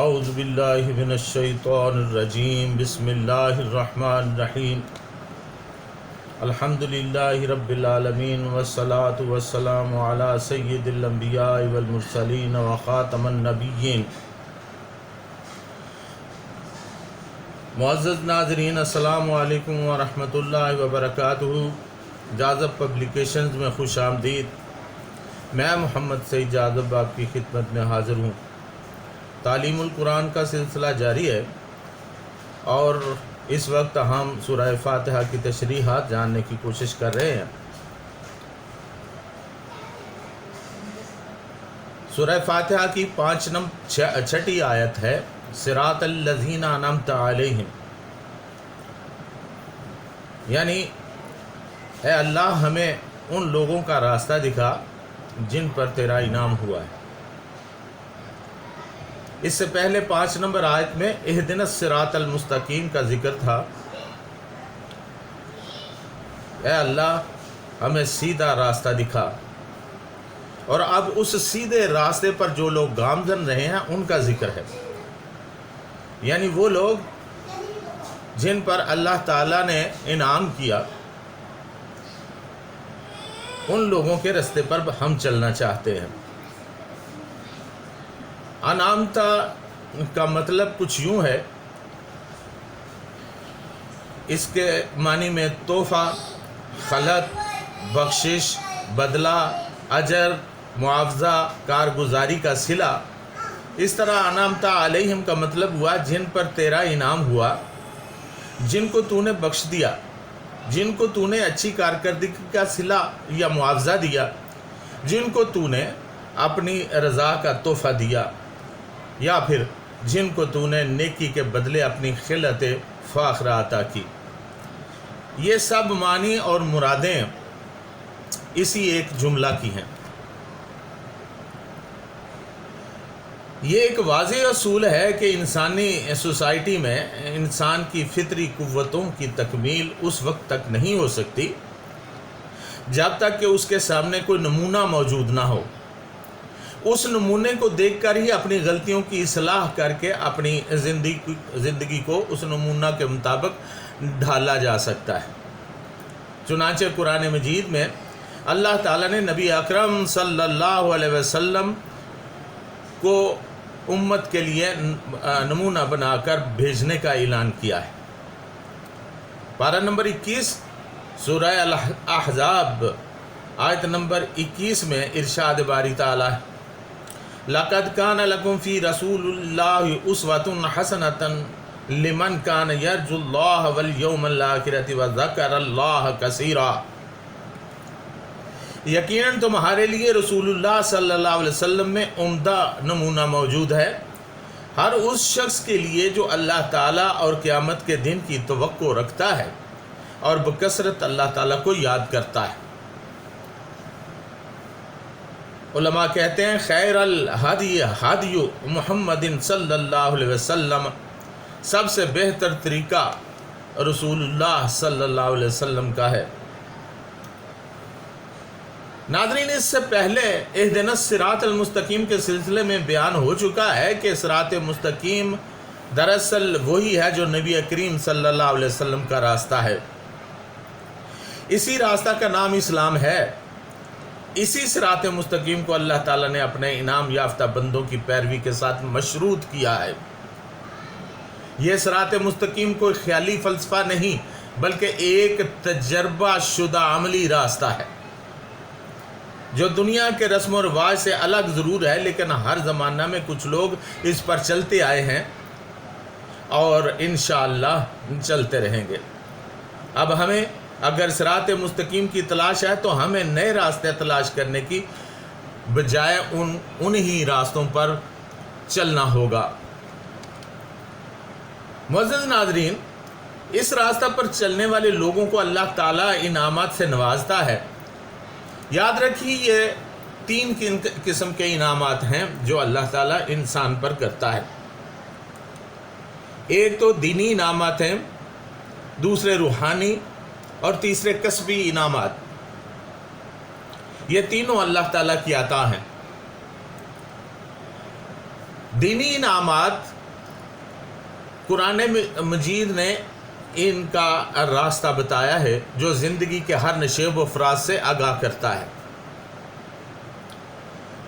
اعوذ باللہ من الشیطان الرجیم بسم اللہ الرحمن الرحیم الحمد للہ رب العالمین والصلاة والسلام علی سید الانبیاء والمرسلین وخاتم النبیین۔ معزز ناظرین، السلام علیکم ورحمۃ اللہ وبرکاتہ۔ جاذب پبلیکیشنز میں خوش آمدید۔ میں محمد سعید جاذب آپ کی خدمت میں حاضر ہوں۔ تعلیم القرآن کا سلسلہ جاری ہے اور اس وقت ہم سورہ فاتحہ کی تشریحات جاننے کی کوشش کر رہے ہیں۔ سورہ فاتحہ کی 6 آیت ہے، صراط الذین انعمت علیہم، یعنی اے اللہ ہمیں ان لوگوں کا راستہ دکھا جن پر تیرا انعام ہوا ہے۔ اس سے پہلے 5 نمبر آیت میں اہدنا الصراط المستقیم کا ذکر تھا۔ اے اللہ ہمیں سیدھا راستہ دکھا، اور اب اس سیدھے راستے پر جو لوگ گامزن رہے ہیں ان کا ذکر ہے، یعنی وہ لوگ جن پر اللہ تعالیٰ نے انعام کیا، ان لوگوں کے راستے پر ہم چلنا چاہتے ہیں۔ انعامتا کا مطلب کچھ یوں ہے، اس کے معنی میں تحفہ، خلط، بخشش، بدلہ، اجر، معاوضہ، کارگزاری کا صلہ۔ اس طرح انعامتا علیہم کا مطلب ہوا جن پر تیرا انعام ہوا، جن کو تو نے بخش دیا، جن کو تو نے اچھی کارکردگی کا صلہ یا معاوضہ دیا، جن کو تو نے اپنی رضا کا تحفہ دیا، یا پھر جن کو تو نے نیکی کے بدلے اپنی خلعت فاخرہ عطا کی۔ یہ سب معنی اور مرادیں اسی ایک جملہ کی ہیں۔ یہ ایک واضح اصول ہے کہ انسانی سوسائٹی میں انسان کی فطری قوتوں کی تکمیل اس وقت تک نہیں ہو سکتی جب تک کہ اس کے سامنے کوئی نمونہ موجود نہ ہو۔ اس نمونے کو دیکھ کر ہی اپنی غلطیوں کی اصلاح کر کے اپنی زندگی کو اس نمونہ کے مطابق ڈھالا جا سکتا ہے۔ چنانچہ قرآن مجید میں اللہ تعالیٰ نے نبی اکرم صلی اللہ علیہ وسلم کو امت کے لیے نمونہ بنا کر بھیجنے کا اعلان کیا ہے۔ پارہ نمبر 21 سورہ الاحزاب آیت نمبر 21 میں ارشاد باری تعالیٰ ہے، لَقَدْ كَانَ لَكُمْ فِي رَسُولِ اللَّهِ أُسْوَةٌ حَسَنَةٌ لِمَنْ كَانَ يَرْجُو اللَّهَ وَالْيَوْمَ الْآخِرَةَ وَذَكَرَ اللَّهَ كَثِيرًا۔ یقیناً تمہارے لیے رسول اللہ صلی اللہ علیہ وسلم میں عمدہ نمونہ موجود ہے، ہر اس شخص کے لیے جو اللہ تعالیٰ اور قیامت کے دن کی توقع رکھتا ہے اور بکثرت اللہ تعالیٰ کو یاد کرتا ہے۔ علماء کہتے ہیں خیر الہدی ہدی محمد صلی اللہ علیہ وسلم، سب سے بہتر طریقہ رسول اللہ صلی اللہ علیہ وسلم کا ہے۔ ناظرین، اس سے پہلے اہدنا الصراط المستقیم کے سلسلے میں بیان ہو چکا ہے کہ صراط مستقیم دراصل وہی ہے جو نبی کریم صلی اللہ علیہ وسلم کا راستہ ہے۔ اسی راستہ کا نام اسلام ہے۔ اسی صراط مستقیم کو اللہ تعالیٰ نے اپنے انعام یافتہ بندوں کی پیروی کے ساتھ مشروط کیا ہے۔ یہ صراط مستقیم کوئی خیالی فلسفہ نہیں بلکہ ایک تجربہ شدہ عملی راستہ ہے جو دنیا کے رسم و رواج سے الگ ضرور ہے، لیکن ہر زمانہ میں کچھ لوگ اس پر چلتے آئے ہیں اور انشاءاللہ چلتے رہیں گے۔ اب ہمیں اگر صراط مستقیم کی تلاش ہے تو ہمیں نئے راستے تلاش کرنے کی بجائے انہی راستوں پر چلنا ہوگا۔ معزز ناظرین، اس راستہ پر چلنے والے لوگوں کو اللہ تعالیٰ انعامات سے نوازتا ہے۔ یاد رکھیے یہ 3 قسم کے انعامات ہیں جو اللہ تعالیٰ انسان پر کرتا ہے۔ ایک تو دینی انعامات ہیں، دوسرے روحانی، اور تیسرے کسبی انعامات۔ یہ تینوں اللہ تعالیٰ کی عطا ہیں۔ دینی انعامات قرآن مجید نے ان کا راستہ بتایا ہے جو زندگی کے ہر نشیب و فراز سے آگاہ کرتا ہے۔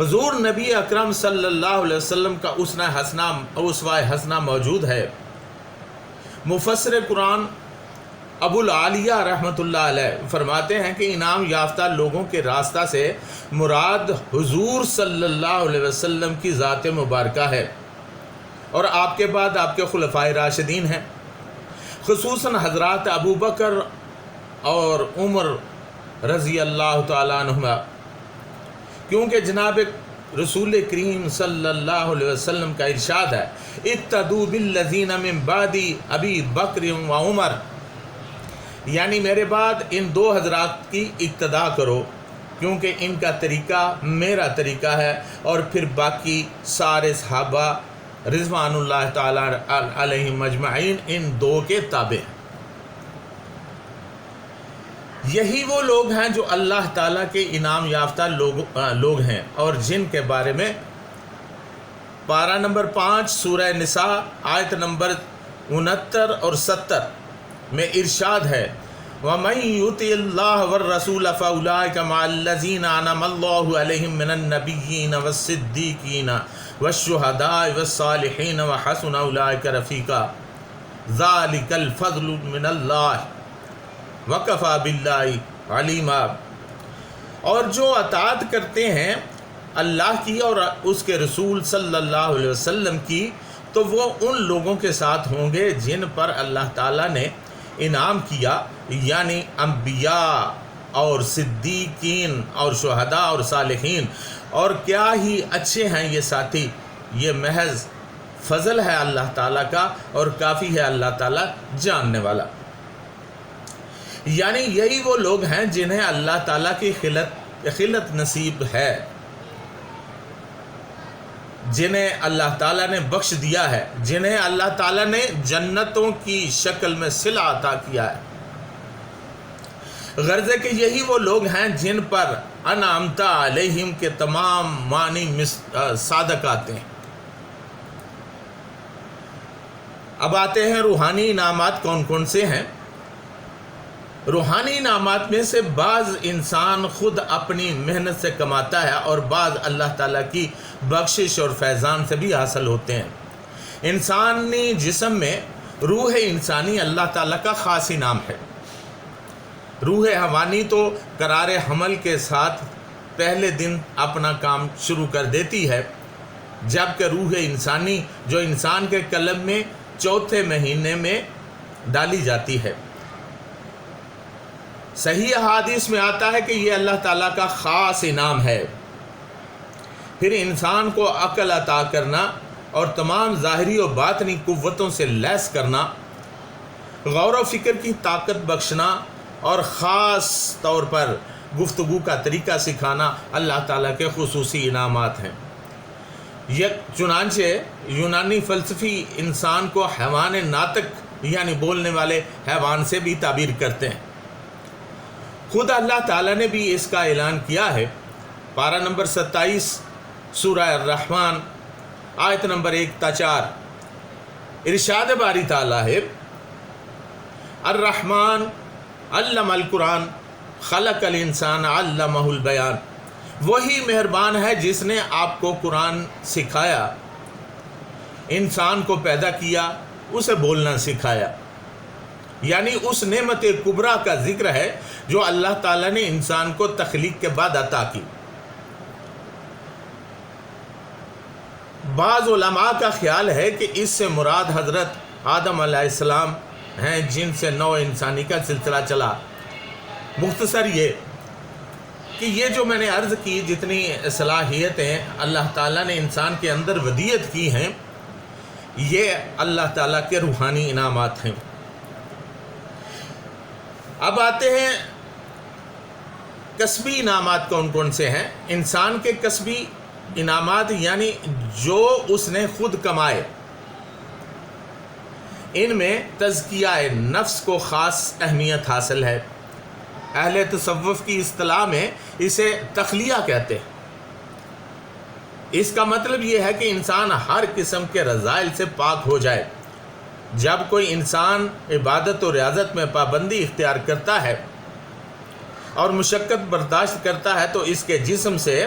حضور نبی اکرم صلی اللہ علیہ وسلم کا اسوہ حسنہ موجود ہے۔ مفسر قرآن ابو العالیہ رحمۃ اللہ علیہ فرماتے ہیں کہ انعام یافتہ لوگوں کے راستہ سے مراد حضور صلی اللہ علیہ وسلم کی ذات مبارکہ ہے اور آپ کے بعد آپ کے خلفائے راشدین ہیں، خصوصاً حضرات ابو بکر اور عمر رضی اللہ تعالیٰ عنہما، کیونکہ جناب رسول کریم صلی اللہ علیہ وسلم کا ارشاد ہے اقتدوا بالذین من بعد ابی بکر و عمر، یعنی میرے بعد ان دو حضرات کی اقتداء کرو کیونکہ ان کا طریقہ میرا طریقہ ہے، اور پھر باقی سارے صحابہ رضوان اللہ تعالیٰ علیہم اجمعین ان دو کے تابع ہیں۔ یہی وہ لوگ ہیں جو اللہ تعالیٰ کے انعام یافتہ لوگ ہیں، اور جن کے بارے میں پارہ نمبر 5 سورہ نساء آیت نمبر 69 اور 70 میں ارشاد ہے وَمَن يُطِعِ اللَّهَ وَالرَّسُولَ فَأُولَٰئِكَ مَعَ الَّذِينَ أَنْعَمَ اللَّهُ عَلَيْهِم مِّنَ النَّبِيِّينَ وَالصِّدِّيقِينَ وَالشُّهَدَاءِ وَالصَّالِحِينَ وَحَسُنَ أُولَٰئِكَ رَفِيقًا ذَلِكَ الْفَضْلُ مِنَ اللَّهِ وَكَفَىٰ بِاللَّهِ عَلِيمًا۔ اور جو اطاعت کرتے ہیں اللہ کی اور اس کے رسول صلی اللہ علیہ وسلم کی، تو وہ ان لوگوں کے ساتھ ہوں گے جن پر اللہ تعالیٰ نے انعام کیا، یعنی انبیاء اور صدیقین اور شہداء اور صالحین، اور کیا ہی اچھے ہیں یہ ساتھی۔ یہ محض فضل ہے اللہ تعالیٰ کا، اور کافی ہے اللہ تعالیٰ جاننے والا۔ یعنی یہی وہ لوگ ہیں جنہیں اللہ تعالیٰ کی خلت نصیب ہے، جنہیں اللہ تعالیٰ نے بخش دیا ہے، جنہیں اللہ تعالیٰ نے جنتوں کی شکل میں صلہ عطا کیا ہے۔ غرض ہے کہ یہی وہ لوگ ہیں جن پر انعمت علیہم کے تمام معنی صادق آتے ہیں۔ اب آتے ہیں روحانی انعامات کون کون سے ہیں۔ روحانی انعامات میں سے بعض انسان خود اپنی محنت سے کماتا ہے، اور بعض اللہ تعالیٰ کی بخشش اور فیضان سے بھی حاصل ہوتے ہیں۔ انسانی جسم میں روح انسانی اللہ تعالیٰ کا خاص انعام ہے۔ روح حیوانی تو قرار حمل کے ساتھ پہلے دن اپنا کام شروع کر دیتی ہے، جبکہ روح انسانی جو انسان کے قلب میں چوتھے مہینے میں ڈالی جاتی ہے۔ صحیح احادیث میں آتا ہے کہ یہ اللہ تعالیٰ کا خاص انعام ہے۔ پھر انسان کو عقل عطا کرنا اور تمام ظاہری و باطنی قوتوں سے لیس کرنا، غور و فکر کی طاقت بخشنا، اور خاص طور پر گفتگو کا طریقہ سکھانا اللہ تعالیٰ کے خصوصی انعامات ہیں۔ چنانچہ یونانی فلسفی انسان کو حیوان ناطق یعنی بولنے والے حیوان سے بھی تعبیر کرتے ہیں۔ خود اللہ تعالیٰ نے بھی اس کا اعلان کیا ہے۔ پارہ نمبر 27 سورہ الرحمن آیت نمبر 1 تا 4 ارشاد باری تعالیٰ ہے الرحمن علم القرآن خلق الانسان علمہ البیان، وہی مہربان ہے جس نے آپ کو قرآن سکھایا، انسان کو پیدا کیا، اسے بولنا سکھایا۔ یعنی اس نعمت کبریٰ کا ذکر ہے جو اللہ تعالیٰ نے انسان کو تخلیق کے بعد عطا کی۔ بعض علماء کا خیال ہے کہ اس سے مراد حضرت آدم علیہ السلام ہیں، جن سے نوع انسانی کا سلسلہ چلا۔ مختصر یہ کہ یہ جو میں نے عرض کی جتنی صلاحیتیں اللہ تعالیٰ نے انسان کے اندر ودیعت کی ہیں، یہ اللہ تعالیٰ کے روحانی انعامات ہیں۔ اب آتے ہیں کسبی انعامات کون کون سے ہیں۔ انسان کے کسبی انعامات یعنی جو اس نے خود کمائے، ان میں تزکیہ نفس کو خاص اہمیت حاصل ہے۔ اہل تصوف کی اصطلاح میں اسے تخلیہ کہتے ہیں۔ اس کا مطلب یہ ہے کہ انسان ہر قسم کے رذائل سے پاک ہو جائے۔ جب کوئی انسان عبادت و ریاضت میں پابندی اختیار کرتا ہے اور مشقت برداشت کرتا ہے تو اس کے جسم سے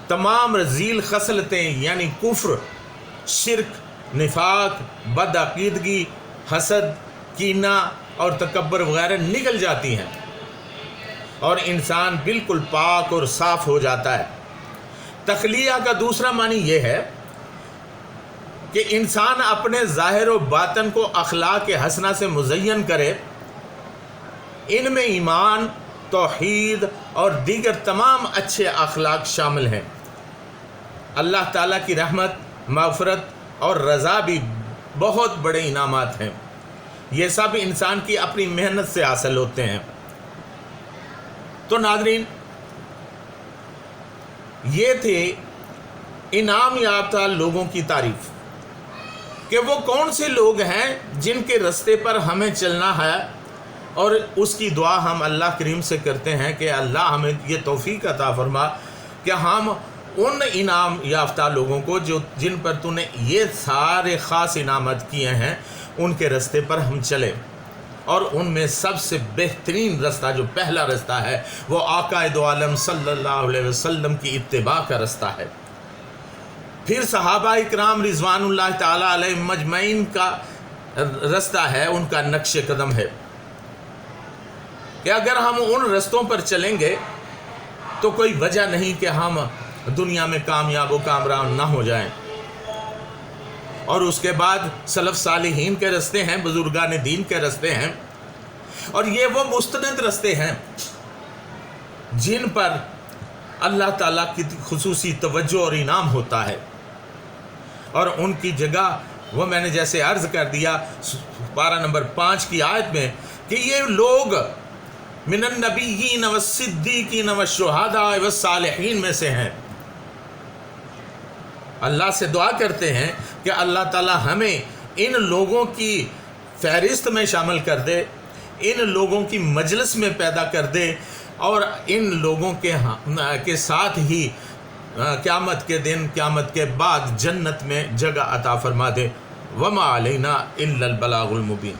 تمام رذیل خصلتیں یعنی کفر، شرک، نفاق، بدعقیدگی، حسد، کینہ اور تکبر وغیرہ نکل جاتی ہیں اور انسان بالکل پاک اور صاف ہو جاتا ہے۔ تخلیہ کا دوسرا معنی یہ ہے کہ انسان اپنے ظاہر و باطن کو اخلاق حسنہ سے مزین کرے۔ ان میں ایمان، توحید اور دیگر تمام اچھے اخلاق شامل ہیں۔ اللہ تعالیٰ کی رحمت، مغفرت اور رضا بھی بہت بڑے انعامات ہیں۔ یہ سب انسان کی اپنی محنت سے حاصل ہوتے ہیں۔ تو ناظرین، یہ تھے انعام یافتہ لوگوں کی تعریف کہ وہ کون سے لوگ ہیں جن کے رستے پر ہمیں چلنا ہے، اور اس کی دعا ہم اللہ کریم سے کرتے ہیں کہ اللہ ہمیں یہ توفیق عطا فرما کہ ہم ان انعام یافتہ لوگوں کو جن پر تو نے یہ سارے خاص انعامات کیے ہیں ان کے رستے پر ہم چلیں۔ اور ان میں سب سے بہترین رستہ جو پہلا رستہ ہے وہ آقا دو عالم صلی اللہ علیہ وسلم کی اتباع کا رستہ ہے۔ پھر صحابہ اکرام رضوان اللہ تعالیٰ علیہ مجمعین کا رستہ ہے، ان کا نقش قدم ہے کہ اگر ہم ان رستوں پر چلیں گے تو کوئی وجہ نہیں کہ ہم دنیا میں کامیاب و کامران نہ ہو جائیں۔ اور اس کے بعد سلف صالحین کے رستے ہیں، بزرگان دین کے رستے ہیں، اور یہ وہ مستند رستے ہیں جن پر اللہ تعالیٰ کی خصوصی توجہ اور انعام ہوتا ہے۔ اور ان کی جگہ وہ میں نے جیسے عرض کر دیا پارہ نمبر 5 کی آیت میں کہ یہ لوگ من النبیین والصدیقین والشہداء والصالحین میں سے ہیں۔ اللہ سے دعا کرتے ہیں کہ اللہ تعالی ہمیں ان لوگوں کی فہرست میں شامل کر دے، ان لوگوں کی مجلس میں پیدا کر دے، اور ان لوگوں کے ساتھ ہی قیامت کے دن، قیامت کے بعد جنت میں جگہ عطا فرما دے۔ وما علینا الا البلاغ المبین۔